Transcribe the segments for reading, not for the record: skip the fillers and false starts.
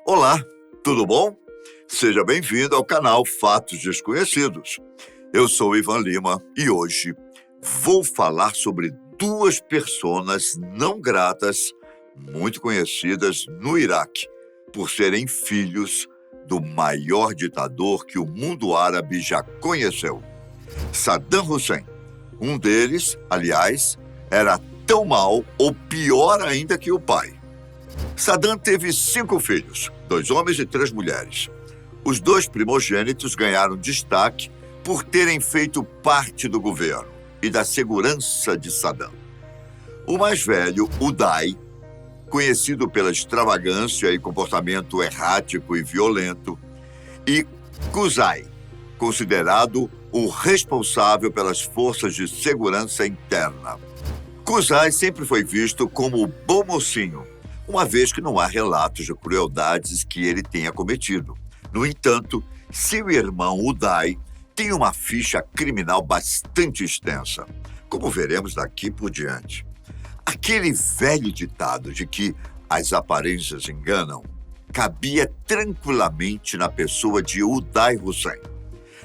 Olá, tudo bom? Seja bem-vindo ao canal Fatos Desconhecidos. Eu sou Ivan Lima e hoje vou falar sobre duas personas não gratas muito conhecidas no Iraque por serem filhos do maior ditador que o mundo árabe já conheceu, Saddam Hussein. Um deles, aliás, era tão mau ou pior ainda que o pai. Saddam teve 5 filhos, 2 homens e 3 mulheres. Os 2 primogênitos ganharam destaque por terem feito parte do governo e da segurança de Saddam. O mais velho, Uday, conhecido pela extravagância e comportamento errático e violento, e Qusay, considerado o responsável pelas forças de segurança interna. Qusay sempre foi visto como o bom mocinho, uma vez que não há relatos de crueldades que ele tenha cometido. No entanto, seu irmão Uday tem uma ficha criminal bastante extensa, como veremos daqui por diante. Aquele velho ditado de que as aparências enganam cabia tranquilamente na pessoa de Uday Hussein.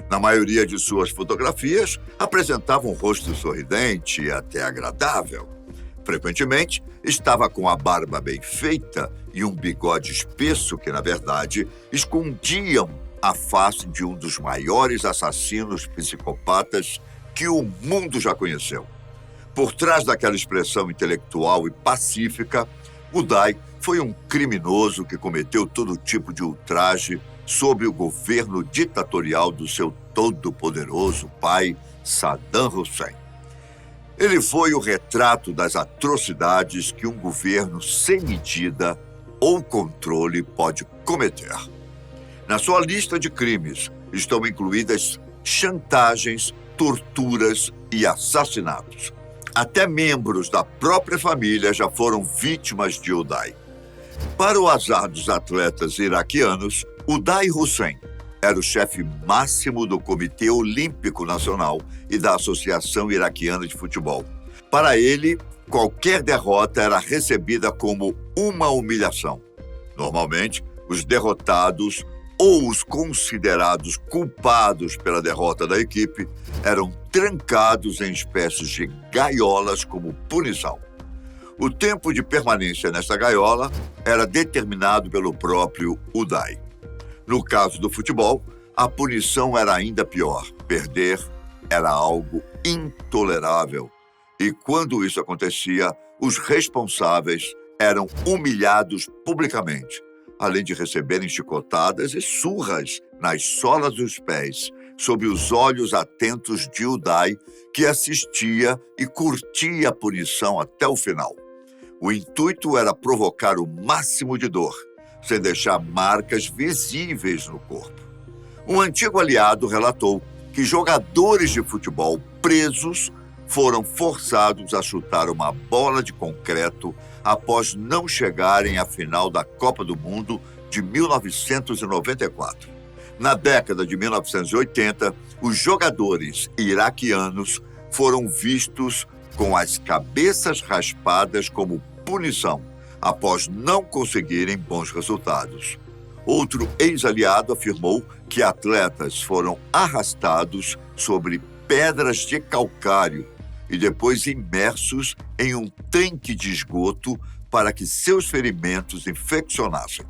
Na maioria de suas fotografias, apresentava um rosto sorridente e até agradável. Frequentemente, estava com a barba bem feita e um bigode espesso que, na verdade, escondiam a face de um dos maiores assassinos psicopatas que o mundo já conheceu. Por trás daquela expressão intelectual e pacífica, Uday foi um criminoso que cometeu todo tipo de ultraje sobre o governo ditatorial do seu todo-poderoso pai, Saddam Hussein. Ele foi o retrato das atrocidades que um governo sem medida ou controle pode cometer. Na sua lista de crimes estão incluídas chantagens, torturas e assassinatos. Até membros da própria família já foram vítimas de Uday. Para o azar dos atletas iraquianos, Uday Hussein era o chefe máximo do Comitê Olímpico Nacional e da Associação Iraquiana de Futebol. Para ele, qualquer derrota era recebida como uma humilhação. Normalmente, os derrotados ou os considerados culpados pela derrota da equipe eram trancados em espécies de gaiolas como punição. O tempo de permanência nessa gaiola era determinado pelo próprio Uday. No caso do futebol, a punição era ainda pior. Perder era algo intolerável. E quando isso acontecia, os responsáveis eram humilhados publicamente, além de receberem chicotadas e surras nas solas dos pés, sob os olhos atentos de Uday, que assistia e curtia a punição até o final. O intuito era provocar o máximo de dor, sem deixar marcas visíveis no corpo. Um antigo aliado relatou que jogadores de futebol presos foram forçados a chutar uma bola de concreto após não chegarem à final da Copa do Mundo de 1994. Na década de 1980, os jogadores iraquianos foram vistos com as cabeças raspadas como punição, após não conseguirem bons resultados. Outro ex-aliado afirmou que atletas foram arrastados sobre pedras de calcário e depois imersos em um tanque de esgoto para que seus ferimentos infeccionassem.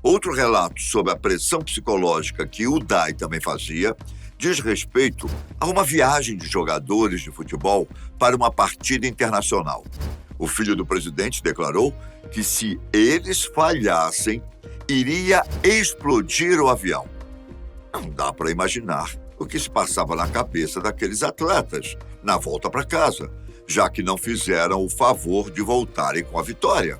Outro relato sobre a pressão psicológica que Uday também fazia diz respeito a uma viagem de jogadores de futebol para uma partida internacional. O filho do presidente declarou que se eles falhassem, iria explodir o avião. Não dá para imaginar o que se passava na cabeça daqueles atletas na volta para casa, já que não fizeram o favor de voltarem com a vitória.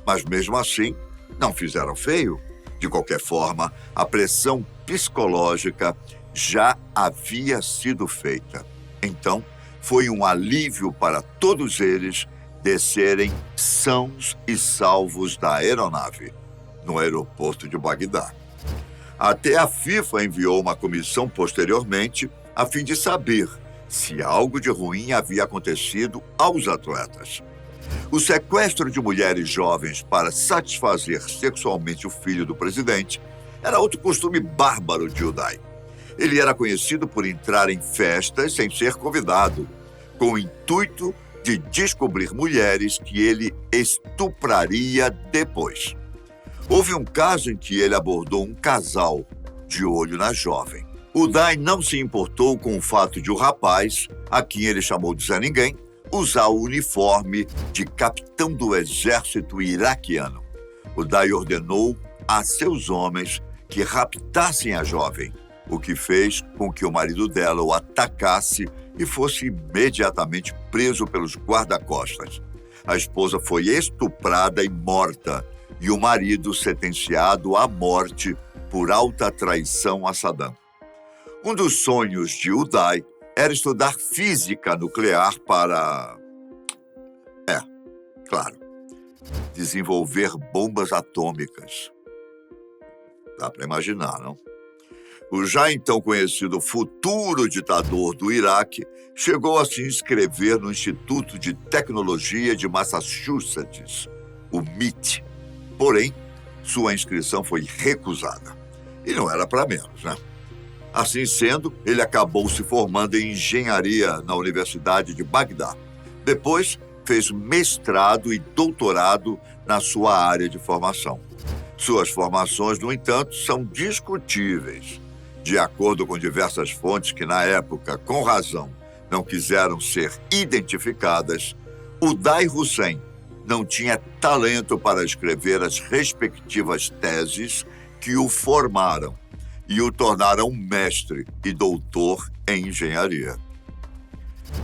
Mas mesmo assim, não fizeram feio. De qualquer forma, a pressão psicológica já havia sido feita. Então, foi um alívio para todos eles descerem sãos e salvos da aeronave, no aeroporto de Bagdá. Até a FIFA enviou uma comissão posteriormente a fim de saber se algo de ruim havia acontecido aos atletas. O sequestro de mulheres jovens para satisfazer sexualmente o filho do presidente era outro costume bárbaro de Uday. Ele era conhecido por entrar em festas sem ser convidado, com o intuito de descobrir mulheres que ele estupraria depois. Houve um caso em que ele abordou um casal de olho na jovem. Uday não se importou com o fato de o rapaz, a quem ele chamou de Zé Ninguém, usar o uniforme de capitão do exército iraquiano. Uday ordenou a seus homens que raptassem a jovem, o que fez com que o marido dela o atacasse e fosse imediatamente preso pelos guarda-costas. A esposa foi estuprada e morta, e o marido sentenciado à morte por alta traição a Saddam. Um dos sonhos de Uday era estudar física nuclear para... claro, desenvolver bombas atômicas. Dá para imaginar, não? O já então conhecido futuro ditador do Iraque chegou a se inscrever no Instituto de Tecnologia de Massachusetts, o MIT. Porém, sua inscrição foi recusada. E não era para menos, né? Assim sendo, ele acabou se formando em engenharia na Universidade de Bagdá. Depois, fez mestrado e doutorado na sua área de formação. Suas formações, no entanto, são discutíveis. De acordo com diversas fontes que, na época, com razão, não quiseram ser identificadas, Uday Hussein não tinha talento para escrever as respectivas teses que o formaram e o tornaram mestre e doutor em engenharia.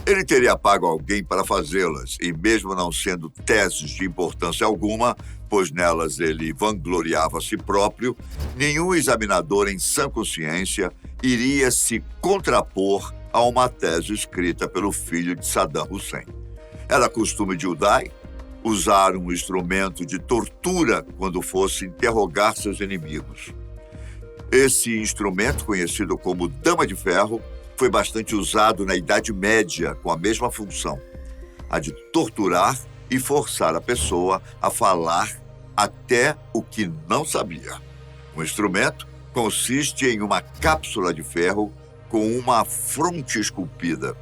Ele teria pago alguém para fazê-las, e mesmo não sendo teses de importância alguma, pois nelas ele vangloriava a si próprio, nenhum examinador em sã consciência iria se contrapor a uma tese escrita pelo filho de Saddam Hussein. Era costume de Uday usar um instrumento de tortura quando fosse interrogar seus inimigos. Esse instrumento, conhecido como Dama de Ferro, foi bastante usado na Idade Média com a mesma função, a de torturar e forçar a pessoa a falar até o que não sabia. O instrumento consiste em uma cápsula de ferro com uma fronte esculpida,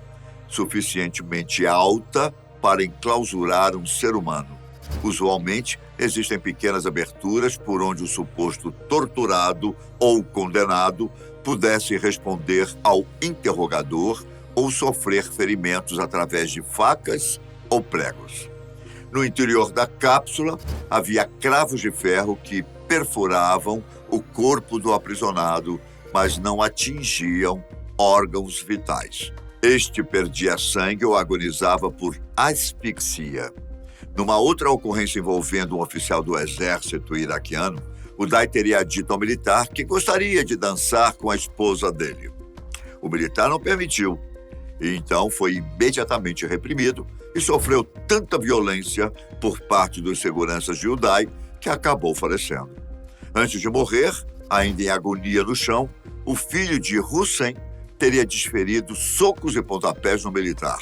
suficientemente alta para enclausurar um ser humano. Usualmente, existem pequenas aberturas por onde o suposto torturado ou condenado pudesse responder ao interrogador ou sofrer ferimentos através de facas ou pregos. No interior da cápsula, havia cravos de ferro que perfuravam o corpo do aprisionado, mas não atingiam órgãos vitais. Este perdia sangue ou agonizava por asfixia. Numa outra ocorrência envolvendo um oficial do exército iraquiano, Uday teria dito ao militar que gostaria de dançar com a esposa dele. O militar não permitiu, e então foi imediatamente reprimido e sofreu tanta violência por parte dos seguranças de Uday que acabou falecendo. Antes de morrer, ainda em agonia no chão, o filho de Hussein teria desferido socos e pontapés no militar.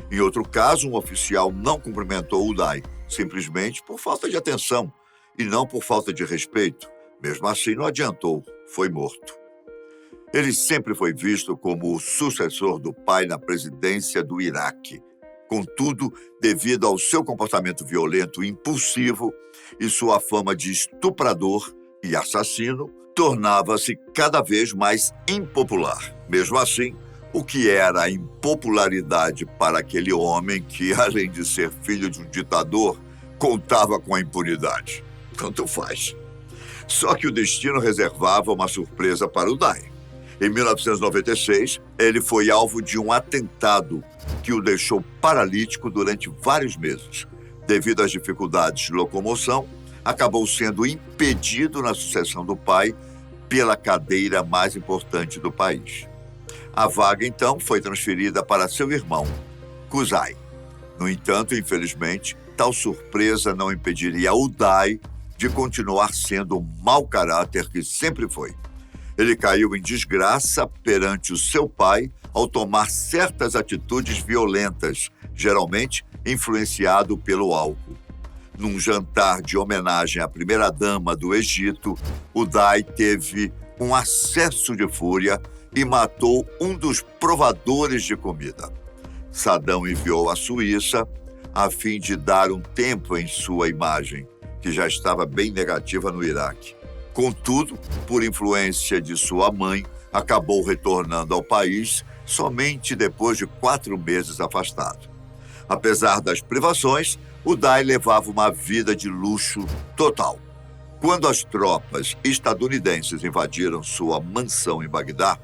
Em outro caso, um oficial não cumprimentou Uday, simplesmente por falta de atenção e não por falta de respeito. Mesmo assim, não adiantou, foi morto. Ele sempre foi visto como o sucessor do pai na presidência do Iraque. Contudo, devido ao seu comportamento violento e impulsivo e sua fama de estuprador e assassino, tornava-se cada vez mais impopular. Mesmo assim, o que era a impopularidade para aquele homem que, além de ser filho de um ditador, contava com a impunidade? Tanto faz. Só que o destino reservava uma surpresa para Uday. Em 1996, ele foi alvo de um atentado que o deixou paralítico durante vários meses. Devido às dificuldades de locomoção, acabou sendo impedido na sucessão do pai pela cadeira mais importante do país. A vaga, então, foi transferida para seu irmão, Qusay. No entanto, infelizmente, tal surpresa não impediria Uday de continuar sendo o mau caráter que sempre foi. Ele caiu em desgraça perante o seu pai ao tomar certas atitudes violentas, geralmente influenciado pelo álcool. Num jantar de homenagem à primeira-dama do Egito, Uday teve um acesso de fúria e matou um dos provadores de comida. Saddam enviou à Suíça a fim de dar um tempo em sua imagem, que já estava bem negativa no Iraque. Contudo, por influência de sua mãe, acabou retornando ao país somente depois de 4 meses afastado. Apesar das privações, Uday levava uma vida de luxo total. Quando as tropas estadunidenses invadiram sua mansão em Bagdá,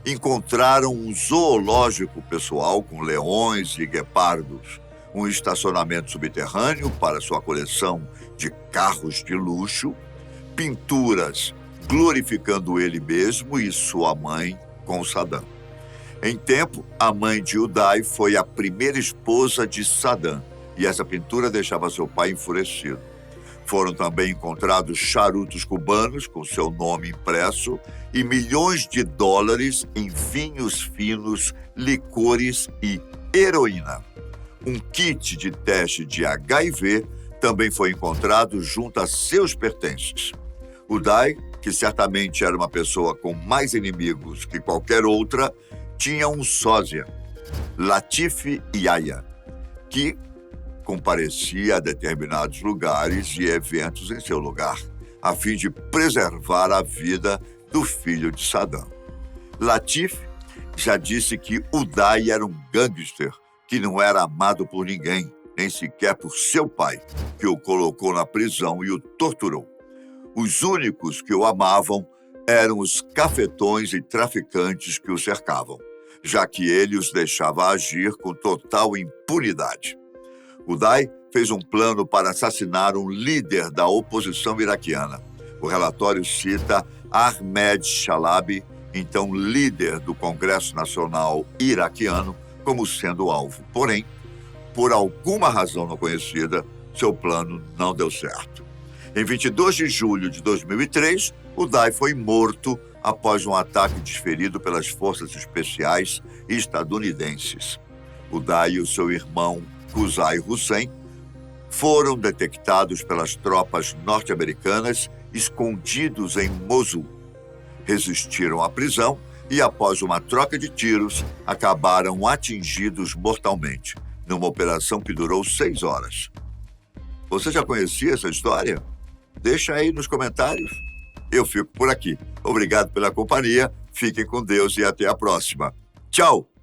encontraram um zoológico pessoal com leões e guepardos, um estacionamento subterrâneo para sua coleção de carros de luxo, pinturas glorificando ele mesmo e sua mãe com Saddam. Em tempo, a mãe de Uday foi a primeira esposa de Saddam, e essa pintura deixava seu pai enfurecido. Foram também encontrados charutos cubanos com seu nome impresso e milhões de dólares em vinhos finos, licores e heroína. Um kit de teste de HIV também foi encontrado junto a seus pertences. Uday, que certamente era uma pessoa com mais inimigos que qualquer outra, tinha um sósia, Latif Yahya, que comparecia a determinados lugares e eventos em seu lugar, a fim de preservar a vida do filho de Saddam. Latif já disse que Uday era um gangster que não era amado por ninguém, nem sequer por seu pai, que o colocou na prisão e o torturou. Os únicos que o amavam eram os cafetões e traficantes que o cercavam, já que ele os deixava agir com total impunidade. Uday fez um plano para assassinar um líder da oposição iraquiana. O relatório cita Ahmed Shalabi, então líder do Congresso Nacional iraquiano, como sendo o alvo. Porém, por alguma razão não conhecida, seu plano não deu certo. Em 22 de julho de 2003, Uday foi morto após um ataque desferido pelas forças especiais estadunidenses. Uday e o seu irmão Qusay Hussein foram detectados pelas tropas norte-americanas escondidos em Mosul. Resistiram à prisão e, após uma troca de tiros, acabaram atingidos mortalmente, numa operação que durou 6 horas. Você já conhecia essa história? Deixa aí nos comentários. Eu fico por aqui. Obrigado pela companhia, fiquem com Deus e até a próxima. Tchau!